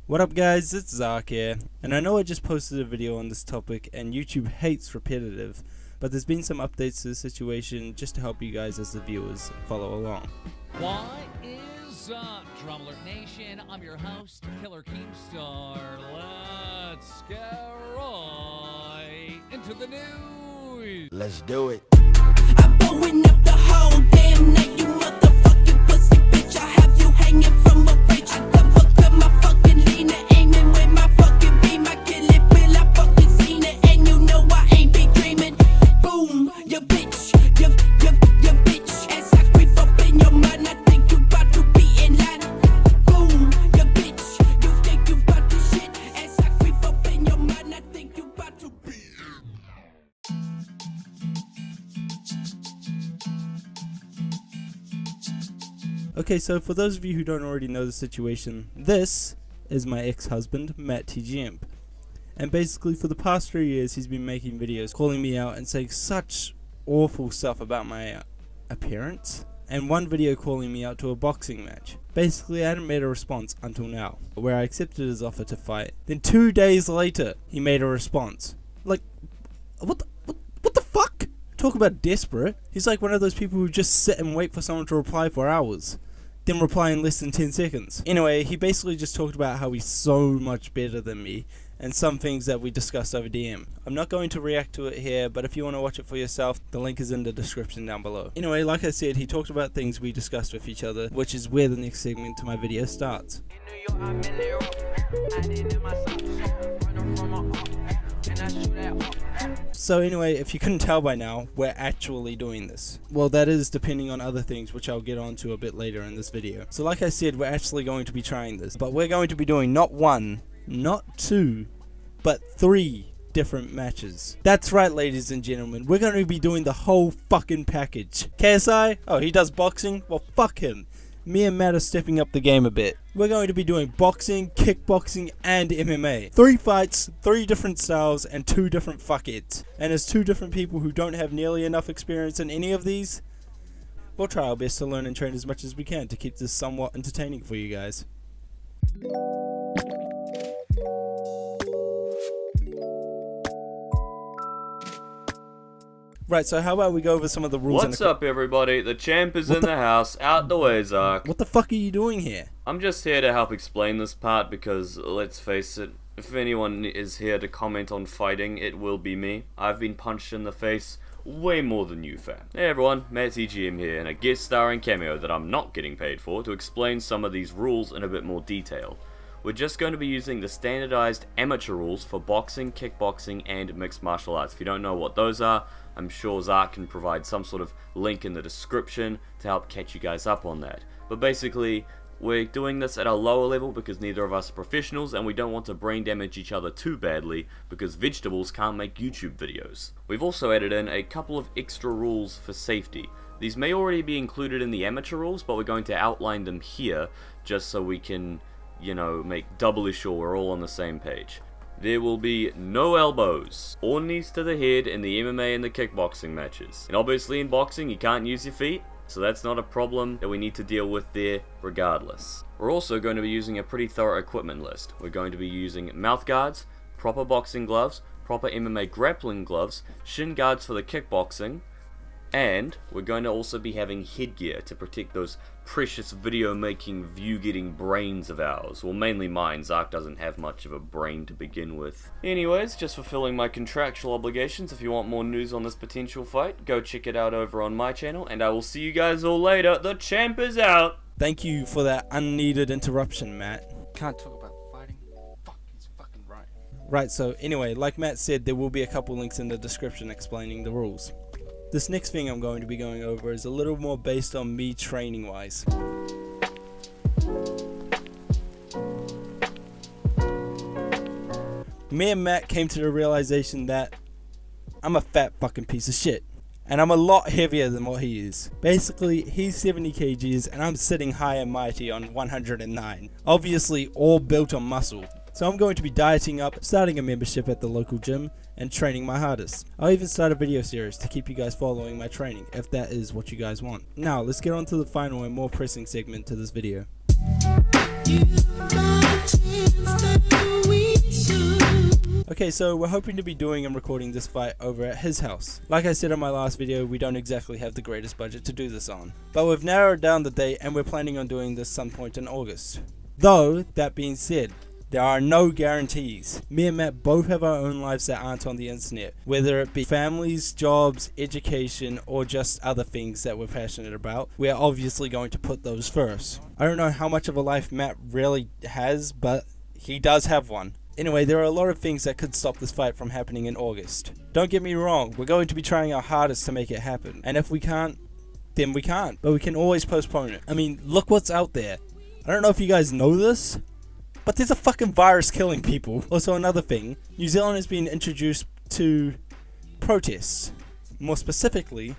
What up guys, it's Zark here, and I know I just posted a video on this topic and YouTube hates repetitive, but there's been some updates to the situation just to help you guys as the viewers follow along. What is up, Drum Alert Nation? I'm your host, Killer Keemstar. Let's get right into the news. Let's do it. I'm blowing up the whole damn night, you motherfucking pussy bitch. I have you hanging from a bridge. I double cut my fucking leaner, aiming with my fucking beam. I kill it, Bill, I fucking seen it, and you know I ain't be dreaming. Boom, you bitch, you bitch. As I creep up in your mind, I think you about to be in line. Boom, you bitch, you think you about to shit. As I creep up in your mind, I think you about to be. Okay, so for those of you who don't already know the situation, this is my ex-husband, MattTGM. And basically for the past 3 years he's been making videos calling me out and saying such awful stuff about my appearance. And one video calling me out to a boxing match. Basically I hadn't made a response until now, where I accepted his offer to fight. Then 2 days later he made a response. Like, what the fuck? Talk about desperate. He's like one of those people who just sit and wait for someone to reply for hours, then reply in less than 10 seconds. Anyway, he basically just talked about how he's so much better than me, and some things that we discussed over DM. I'm not going to react to it here, but if you want to watch it for yourself, the link is in the description down below. Anyway, like I said, he talked about things we discussed with each other, which is where the next segment to my video starts. So anyway, if you couldn't tell by now, we're actually doing this. Well, that is depending on other things, which I'll get onto a bit later in this video. So like I said, we're actually going to be trying this, but we're going to be doing not one, not two, but 3 different matches. That's right, ladies and gentlemen, we're going to be doing the whole fucking package. KSI? Oh, he does boxing? Well, fuck him. Me and Matt are stepping up the game a bit. We're going to be doing boxing, kickboxing, and MMA. 3 fights, 3 different styles, and 2 different fuckheads. And as 2 different people who don't have nearly enough experience in any of these, we'll try our best to learn and train as much as we can to keep this somewhat entertaining for you guys. Right, so how about we go over some of the rules. What's up, everybody? The champ is in the house. Out the way, Zark. What the fuck are you doing here? I'm just here to help explain this part because, let's face it, if anyone is here to comment on fighting, it will be me. I've been punched in the face way more than you, fam. Hey everyone, MattTGM here, and a guest starring cameo that I'm not getting paid for to explain some of these rules in a bit more detail. We're just going to be using the standardized amateur rules for boxing, kickboxing, and mixed martial arts. If you don't know what those are, I'm sure Zark can provide some sort of link in the description to help catch you guys up on that. But basically, we're doing this at a lower level because neither of us are professionals and we don't want to brain damage each other too badly because vegetables can't make YouTube videos. We've also added in a couple of extra rules for safety. These may already be included in the amateur rules, but we're going to outline them here just so we can, you know, make doubly sure we're all on the same page. There will be no elbows or knees to the head in the MMA and the kickboxing matches. And obviously in boxing you can't use your feet, so that's not a problem that we need to deal with there regardless. We're also going to be using a pretty thorough equipment list. We're going to be using mouth guards, proper boxing gloves, proper MMA grappling gloves, shin guards for the kickboxing, and we're going to also be having headgear to protect those precious video making, view getting brains of ours. Well, mainly mine. Zark doesn't have much of a brain to begin with. Anyways, just fulfilling my contractual obligations. If you want more news on this potential fight, go check it out over on my channel, and I will see you guys all later. The champ is out! Thank you for that unneeded interruption, Matt. Can't talk about fighting. Fuck, he's fucking right. Right, so anyway, like Matt said, there will be a couple links in the description explaining the rules. This next thing I'm going to be going over is a little more based on me training wise. Me and Matt came to the realization that I'm a fat fucking piece of shit. And I'm a lot heavier than what he is. Basically, he's 70 kgs and I'm sitting high and mighty on 109. Obviously all built on muscle. So I'm going to be dieting up, starting a membership at the local gym, and training my hardest. I'll even start a video series to keep you guys following my training, if that is what you guys want. Now, let's get on to the final and more pressing segment to this video. You Okay, so we're hoping to be doing and recording this fight over at his house. Like I said in my last video, we don't exactly have the greatest budget to do this on, but we've narrowed down the date and we're planning on doing this some point in August. Though, that being said, there are no guarantees. Me and Matt both have our own lives that aren't on the internet, whether it be families, jobs, education, or just other things that we're passionate about. We are obviously going to put those first. I don't know how much of a life Matt really has, but he does have one. Anyway, there are a lot of things that could stop this fight from happening in August. Don't get me wrong, we're going to be trying our hardest to make it happen. And if we can't, then we can't. But we can always postpone it. I mean, look what's out there. I don't know if you guys know this, but there's a fucking virus killing people. Also, another thing, New Zealand has been introduced to protests. More specifically,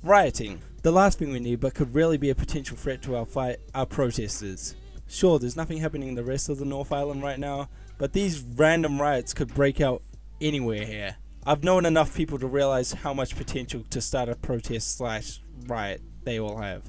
rioting. The last thing we need, but could really be a potential threat to our fight, are protesters. Sure, there's nothing happening in the rest of the North Island right now, but these random riots could break out anywhere here. I've known enough people to realize how much potential to start a protest / riot they all have.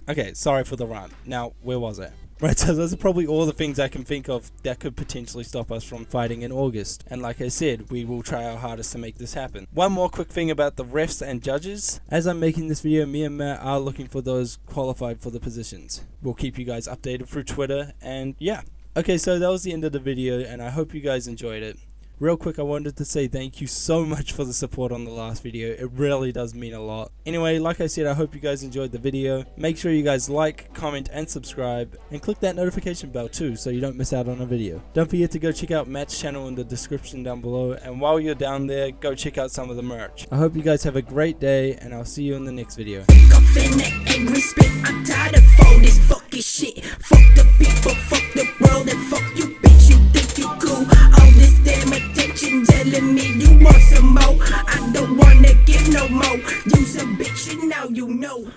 Okay, sorry for the rant. Now, where was I? Right, so those are probably all the things I can think of that could potentially stop us from fighting in August. And like I said, we will try our hardest to make this happen. One more quick thing about the refs and judges. As I'm making this video, me and Matt are looking for those qualified for the positions. We'll keep you guys updated through Twitter, and yeah. Okay, so that was the end of the video, and I hope you guys enjoyed it. Real quick, I wanted to say thank you so much for the support on the last video. It really does mean a lot. Anyway, like I said, I hope you guys enjoyed the video. Make sure you guys like, comment, and subscribe, and click that notification bell too so you don't miss out on a video. Don't forget to go check out Matt's channel in the description down below, and while you're down there, go check out some of the merch. I hope you guys have a great day, and I'll see you in the next video. I'm tired of all this fucking shit. Fuck the people, fuck the world, and fuck you, bitch. You think you cool? All this damn attention telling me you want some more. I don't wanna give no more. You's a bitch, and now you know.